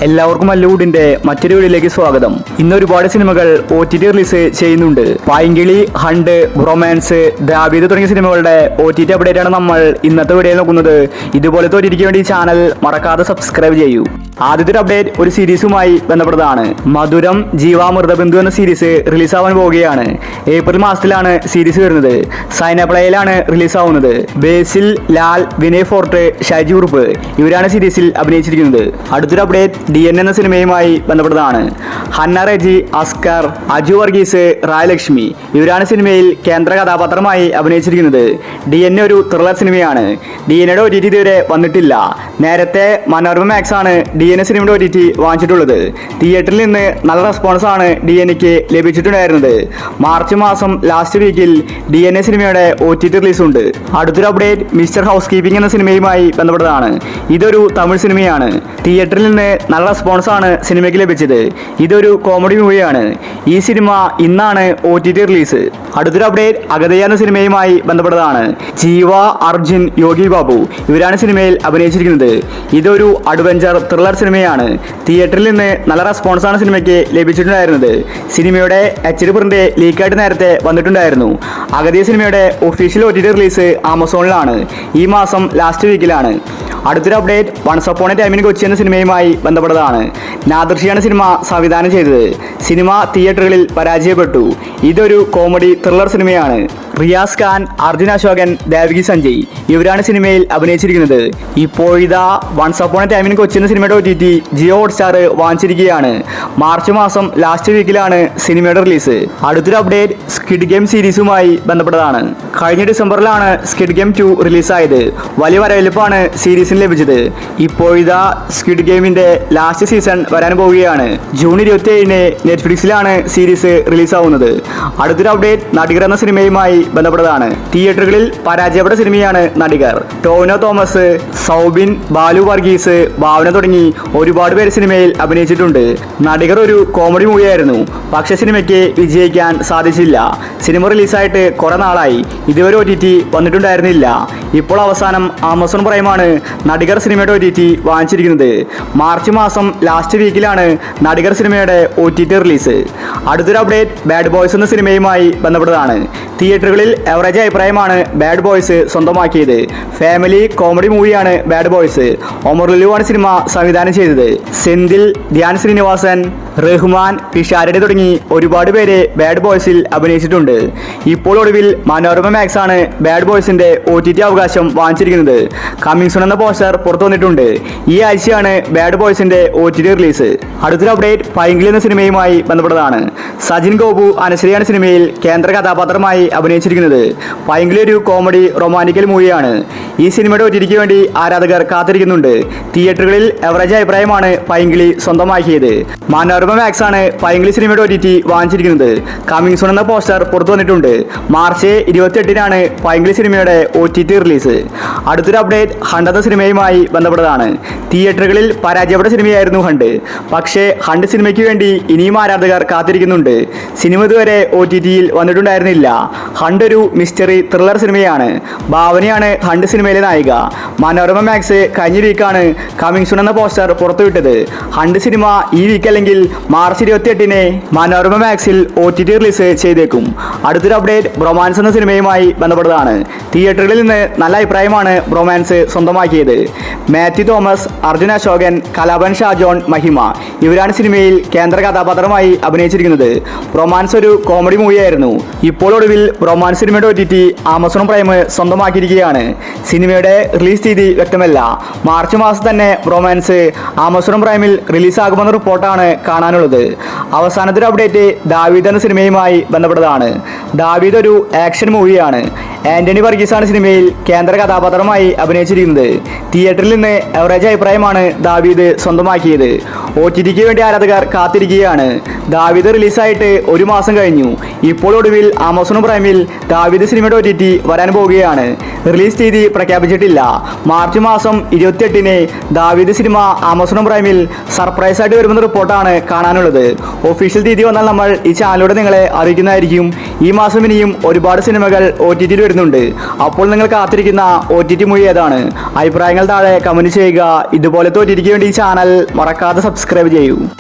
എല്ലാവർക്കും മല്ലൂഡിന്റെ മറ്റൊരു വീഡിയോയിലേക്ക് സ്വാഗതം. ഇന്ന് ഒരുപാട് സിനിമകൾ OTT റിലീസ് ചെയ്യുന്നുണ്ട്. പൈങ്കിളി, ഹണ്ട്, റൊമാൻസ്, ദ്രാവിഡ് തുടങ്ങിയ സിനിമകളുടെ OTT അപ്ഡേറ്റ് ആണ് നമ്മൾ ഇന്നത്തെ വീഡിയോയിൽ നോക്കുന്നത്. ഇതുപോലത്തെ OTTക്ക് വേണ്ടി ചാനൽ മറക്കാതെ സബ്സ്ക്രൈബ് ചെയ്യൂ. ആദ്യത്തെ അപ്ഡേറ്റ് ഒരു സീരീസുമായി ബന്ധപ്പെട്ടതാണ്. മധുരം ജീവാമൃതബിന്ദു എന്ന സീരീസ് റിലീസാവാൻ പോവുകയാണ്. ഏപ്രിൽ മാസത്തിലാണ് സീരീസ് വരുന്നത്. സൈനപ്ലയിലാണ് റിലീസാവുന്നത്. ബേസിൽ, ലാൽ, വിനയ് ഫോർട്ട്, ഷൈജി ഉറുപ്പ് ഇവരാണ് സീരീസിൽ അഭിനയിച്ചിരിക്കുന്നത്. അടുത്തൊരു അപ്ഡേറ്റ് DN എന്ന സിനിമയുമായി ബന്ധപ്പെട്ടതാണ്. ഹന്ന റെജി, അസ്കർ, അജു വർഗീസ്, റായലക്ഷ്മി ഇവരാണ് സിനിമയിൽ കേന്ദ്ര കഥാപാത്രമായി അഭിനയിച്ചിരിക്കുന്നത്. DN ഒരു ത്രില്ലർ സിനിമയാണ്. DNയുടെ OTT ഇതുവരെ വന്നിട്ടില്ല. നേരത്തെ മനോരമ മാക്സ് ആണ് DN സിനിമയുടെ OTT വാങ്ങിച്ചിട്ടുള്ളത്. തിയേറ്ററിൽ നിന്ന് നല്ല റെസ്പോൺസ് ആണ് DNക്ക് ലഭിച്ചിട്ടുണ്ടായിരുന്നത്. മാർച്ച് മാസം ലാസ്റ്റ് വീക്കിൽ DN സിനിമയുടെ OTT റിലീസ് ഉണ്ട്. അടുത്തൊരു അപ്ഡേറ്റ് മിസ്റ്റർ ഹൗസ് കീപ്പിംഗ് എന്ന സിനിമയുമായി ബന്ധപ്പെട്ടതാണ്. ഇതൊരു തമിഴ് സിനിമയാണ്. തിയേറ്ററിൽ നിന്ന് നല്ല റെസ്പോൺസ് ആണ് സിനിമയ്ക്ക് ലഭിച്ചത്. ഇതൊരു കോമഡി മൂവിയാണ്. ഈ സിനിമ ഇന്നാണ് OTT റിലീസ്. അടുത്തൊരു അപ്ഡേറ്റ് അഗതയ എന്ന സിനിമയുമായി ബന്ധപ്പെട്ടതാണ്. ജീവ, അർജുൻ, യോഗി ബാബു ഇവരാണ് സിനിമയിൽ അഭിനയിച്ചിരിക്കുന്നത്. ഇതൊരു അഡ്വഞ്ചർ ത്രില്ലർ സിനിമയാണ്. തിയേറ്ററിൽ നിന്ന് നല്ല റെസ്പോൺസ് ആണ് സിനിമയ്ക്ക് ലഭിച്ചിട്ടുണ്ടായിരുന്നത്. സിനിമയുടെ HD പ്രിന്റ് ലീക്കായിട്ട് നേരത്തെ വന്നിട്ടുണ്ടായിരുന്നു. അഗതയ സിനിമയുടെ ഒഫീഷ്യൽ OTT റിലീസ് ആമസോണിലാണ്. ഈ മാസം ലാസ്റ്റ് വീക്കിലാണ്. അടുത്തൊരു update once upon a time in Kochi എന്ന സിനിമയുമായി ബന്ധപ്പെട്ടതാണ്. നാദർഷിയാണ് സിനിമ സംവിധാനം ചെയ്തത്. സിനിമ തിയേറ്ററുകളിൽ പരാജയപ്പെട്ടു. ഇതൊരു കോമഡി ത്രില്ലർ സിനിമയാണ്. റിയാസ് ഖാൻ, അർജുൻ അശോകൻ, ദേവകി സഞ്ജയ് ഇവരാണ് സിനിമയിൽ അഭിനയിച്ചിരിക്കുന്നത്. ഇപ്പോഴിതാ once upon a time in Kochi എന്ന സിനിമയുടെ OTT ജിയോ ഹോട്ട്സ്റ്റാർ വാങ്ങിച്ചിരിക്കുകയാണ്. മാർച്ച് മാസം ലാസ്റ്റ് വീക്കിലാണ് സിനിമയുടെ റിലീസ്. അടുത്തൊരു അപ്ഡേറ്റ് സ്ക്വിഡ് ഗെയിം സീരീസുമായി ബന്ധപ്പെട്ടതാണ്. കഴിഞ്ഞ ഡിസംബറിലാണ് സ്ക്വിഡ് ഗെയിം 2 റിലീസായത്. വലിയ വരവേൽപ്പാണ് സീരീസിന് ലഭിച്ചത്. ഇപ്പോഴിതാ സ്ക്വിഡ് ഗെയിമിന്റെ ലാസ്റ്റ് സീസൺ വരാൻ പോവുകയാണ്. ജൂൺ 27-ന് നെറ്റ്ഫ്ലിക്സിലാണ് സീരീസ് റിലീസാവുന്നത്. അടുത്തൊരു അപ്ഡേറ്റ് നടികർ എന്ന സിനിമയുമായി ബന്ധപ്പെട്ടതാണ്. തിയേറ്ററുകളിൽ പരാജയപ്പെട്ട സിനിമയാണ് നടികർ. ടോവിനോ തോമസ്, സൗബിൻ, ബാലു വർഗീസ്, ഭാവന തുടങ്ങി ഒരുപാട് പേര് സിനിമയിൽ അഭിനയിച്ചിട്ടുണ്ട്. നടികർ ഒരു കോമഡി മൂവിയായിരുന്നു. പക്ഷേ സിനിമയ്ക്ക് വിജയിക്കാൻ സാധിച്ചില്ല. സിനിമ റിലീസായിട്ട് കുറെ നാളായി. ഇതുവരെ OTT വന്നിട്ടുണ്ടായിരുന്നില്ല. ഇപ്പോൾ അവസാനം ആമസോൺ പ്രൈമാണ് നടികർ സിനിമയുടെ OTT വാങ്ങിച്ചിരിക്കുന്നത്. മാർച്ച് മാസം ലാസ്റ്റ് വീക്കിലാണ് നടികർ സിനിമയുടെ OTT റിലീസ്. അടുത്തൊരു അപ്ഡേറ്റ് ബാഡ് ബോയ്സ് എന്ന സിനിമയുമായി ബന്ധപ്പെട്ടതാണ്. തിയേറ്ററുകളിൽ എവറേജ് അഭിപ്രായമാണ് ബാഡ് ബോയ്സ് സ്വന്തമാക്കിയത്. ഫാമിലി കോമഡി മൂവിയാണ് ബാഡ് ബോയ്സ്. ഒമർ ലുലുവാണ് സിനിമ സംവിധാനം ചെയ്തത്. സെന്തിൽ, ധ്യാൻ ശ്രീനിവാസൻ, റഹ്മാൻ, പിഷാരടി തുടങ്ങി ഒരുപാട് പേര് ബാഡ് ബോയ്സിൽ അഭിനയിച്ചിട്ടുണ്ട്. ഇപ്പോൾ ഒടുവിൽ മനോരമ മാക്സ് ആണ് ബാഡ് ബോയ്സിന്റെ OTT അവകാശം വാങ്ങിച്ചിരിക്കുന്നത്. കമ്മിങ് സൂൺ എന്ന പോസ്റ്റർ പുറത്തു വന്നിട്ടുണ്ട്. ഈ ആഴ്ചയാണ് ബാഡ് ബോയ്സിന്റെ OTT റിലീസ്. അടുത്തൊരു അപ്ഡേറ്റ് പൈങ്കിളി എന്ന സിനിമയുമായി ബന്ധപ്പെട്ടതാണ്. സജിൻ ഗോപു, അനശ്വരയാണ് സിനിമയിൽ കേന്ദ്ര കഥാപാത്രമായി അഭിനയിച്ചിരിക്കുന്നത്. പൈങ്കിളി ഒരു കോമഡി റൊമാന്റിക്കൽ മൂവിയാണ്. ഈ സിനിമയുടെ OTTക്ക് വേണ്ടി ആരാധകർ കാത്തിരിക്കുന്നുണ്ട്. തിയേറ്ററുകളിൽ എവറേജ് അഭിപ്രായമാണ് പൈങ്കിളി സ്വന്തമാക്കിയത്. മനോരമ മാക്സ് ആണ് പൈങ്കിളി സിനിമയുടെ OTT വാങ്ങിച്ചിരിക്കുന്നത്. കമ്മിങ് സൂൺ എന്ന പോസ്റ്റർ പുറത്തു വന്നിട്ടുണ്ട്. മാർച്ച് 28-നാണ് പൈങ്കിളി സിനിമയുടെ OTT റിലീസ്. അടുത്തൊരു അപ്ഡേറ്റ് ഹണ്ട് എന്ന സിനിമയുമായി ബന്ധപ്പെട്ടതാണ്. തിയേറ്ററുകളിൽ പരാജയപ്പെട്ട സിനിമയായിരുന്നു ഹണ്ട്. പക്ഷേ ഹണ്ട് സിനിമയ്ക്ക് വേണ്ടി ഇനിയും ആരാധകർ കാത്തിരിക്കുന്നുണ്ട്. സിനിമ ഇതുവരെ OTTയിൽ വന്നിട്ടുണ്ടായിരുന്നില്ല. ഹണ്ട് ഒരു മിസ്റ്ററി ത്രില്ലർ സിനിമയാണ്. ഭാവനയാണ് ഹണ്ട് സിനിമയിലെ നായിക. മനോരമ മാക്സ് കഴിഞ്ഞ വീക്കാണ് കമ്മിങ് സൂൺ എന്ന പോസ്റ്റർ പുറത്തുവിട്ടത്. ഹണ്ട് സിനിമ ഈ വീക്ക് അല്ലെങ്കിൽ മാർച്ച് 28-ന് മനോരമ മാക്സിൽ OTT റിലീസ് ചെയ്തേക്കും. അടുത്തൊരു അപ്ഡേറ്റ് ബ്രൊമാൻസ് എന്ന സിനിമയുമായി ബന്ധപ്പെട്ടതാണ്. തിയേറ്ററുകളിൽ നിന്ന് നല്ല അഭിപ്രായമാണ് ബ്രൊമാൻസ് സ്വന്തമാക്കിയത്. മാത്യു തോമസ്, അർജുൻ അശോകൻ, കലാഭൻ ഷാജോൺ, മഹിമ ഇവരാണ് സിനിമയിൽ കേന്ദ്ര കഥാപാത്രമായി അഭിനയിച്ചിരിക്കുന്നത്. റൊമാൻസ് ഒരു കോമഡി മൂവിയായിരുന്നു. ഇപ്പോൾ ഒടുവിൽ റൊമാൻസ് സിനിമയുടെ OTT ആമസോൺ പ്രൈം സ്വന്തമാക്കിയിരിക്കുകയാണ്. സിനിമയുടെ റിലീസ് തീയതി വ്യക്തമല്ല. മാർച്ച് മാസം തന്നെ റൊമാൻസ് ആമസോൺ പ്രൈമിൽ റിലീസാകുമെന്ന റിപ്പോർട്ടാണ് കാണാനുള്ളത്. അവസാനത്തെ ഒരു അപ്ഡേറ്റ് ദാവീദ് എന്ന സിനിമയുമായി ബന്ധപ്പെട്ടതാണ്. ദാവീദ് ഒരു ആക്ഷൻ മൂവിയാണ്. ആന്റണി വർഗീസാണ് സിനിമയിൽ കേന്ദ്ര കഥാപാത്രമായി അഭിനയിച്ചിരിക്കുന്നത്. തിയേറ്ററിൽ നിന്ന് എവറേജ് അഭിപ്രായമാണ് ദാവീദ് സ്വന്തമാക്കിയത്. OTT ടിക്ക് വേണ്ടി ആരാധകർ കാത്തിരിക്കുകയാണ്. ദാവീദ് റിലീസായിട്ട് ഒരു മാസം കഴിഞ്ഞു. ഇപ്പോൾ ഒടുവിൽ ആമസോൺ പ്രൈമിൽ ദാവീദ് സിനിമയുടെ OTT വരാൻ പോവുകയാണ്. റിലീസ് തീയതി പ്രഖ്യാപിച്ചിട്ടില്ല. മാർച്ച് മാസം 28-ന് ദാവീദ് സിനിമ ആമസോൺ പ്രൈമിൽ സർപ്രൈസ് ആയിട്ട് വരുമെന്ന റിപ്പോർട്ടാണ് കാണാനുള്ളത്. ഒഫീഷ്യൽ തീയതി വന്നാൽ നമ്മൾ ഈ ചാനലിലൂടെ നിങ്ങളെ അറിയിക്കുന്നതായിരിക്കും. ഈ മാസം ഇനിയും ഒരുപാട് സിനിമകൾ OTT വരുന്നുണ്ട്. അപ്പോൾ നിങ്ങൾ കാത്തിരിക്കുന്ന OTT മൂവി ഏതാണ്? അഭിപ്രായങ്ങൾ താഴെ കമന്റ് ചെയ്യുക. ഇതുപോലത്തെ OTTക്ക് വേണ്ടി ഈ ചാനൽ മറക്കാതെ സബ്സ്ക്രൈബ് ചെയ്യൂ.